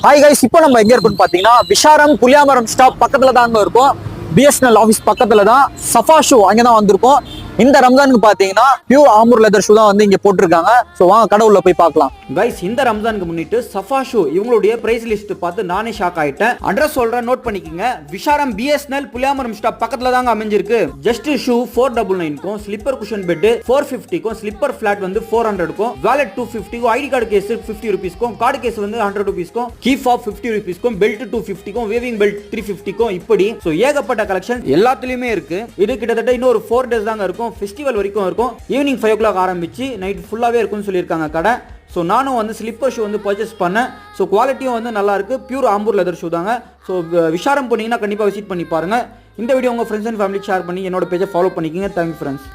Hi guys, இப்போ நம்ம எங்க இருக்குன்னு பாத்தீங்கன்னா விஷாரம் புளியாமரம் ஸ்டாப் பக்கத்துல தாங்க இருக்கும். பிஎஸ்என்எல் ஆஃபீஸ் பக்கத்துல தான் சஃபா ஷூ அங்கதான் வந்திருக்கும். இந்த ரம்ஜானுக்கு பாத்தீங்கன்னா பியூர் ஆம்பூர் லெதர் ஷூ தான் வந்து இங்க போட்டிருக்காங்க. சோ வாங்க கடவுள்ல போய் பார்க்கலாம். கைஸ், இந்த ரம்ஜானுக்கு முன்னிட்டு சஃபா ஷூ இவங்களுடைய பிரைஸ் லிஸ்ட் பார்த்து நானே ஷாக் ஆயிட்டேன். அட்ரஸ் சொல்றேன், நோட் பண்ணிக்கங்க. விஷாரம் பிஎஸ்என்எல் புளியாமரம் ஸ்டாப் பக்கத்துல தாங்க அமைஞ்சிருக்கு. ஜஸ்ட் ஷூ 499க்கும், ஸ்லிப்பர் குஷன் பெட் 450க்கும், ஸ்லிப்பர் ஃபிளாட் வந்து 400க்கும், வாலெட் 250க்கும், ஐடி கார்டு கேஸ் 50 ரூபீஸ்க்கும், கார்டு கேஸ் வந்து 100 ரூபீஸ்க்கும், கீ ஃபாப் 50 ரூபீஸ்க்கும், பெல்ட் 250க்கும், வேவிங் பெல்ட் 350க்கும், இப்படி சோ ஏகப்பட்ட கலெக்ஷன் எல்லாத்துலயுமே இருக்கு. இது கிட்டத்தட்ட இன்னொரு 4 டேஸ் தாங்க இருக்கும். ஃபெஸ்டிவல் வரைக்கும் இருக்கும். ஈவினிங் 5 o'clock ஆரம்பிச்சு நைட் ஃபுல்லாவே இருக்கும்னு சொல்லியிருக்காங்க கடை. ஸோ நானும் வந்து ஸ்லிப்பர் ஷூ வந்து பர்ச்சேஸ் பண்ணேன். ஸோ குவாலிட்டியும் வந்து நல்லா இருக்கு. பியூர் ஆம்பூர் லெதர் ஷூ தாங்க. ஸோ விஷாரம் போனீங்கன்னா கண்டிப்பாக விசிட் பண்ணி பாருங்க. இந்த வீடியோ உங்கள் ஃப்ரெண்ட்ஸ் அண்ட் ஃபேமிலிக்கு ஷேர் பண்ணி என்னோட பேஜை ஃபாலோ பண்ணிக்கிங்க. Thank you friends.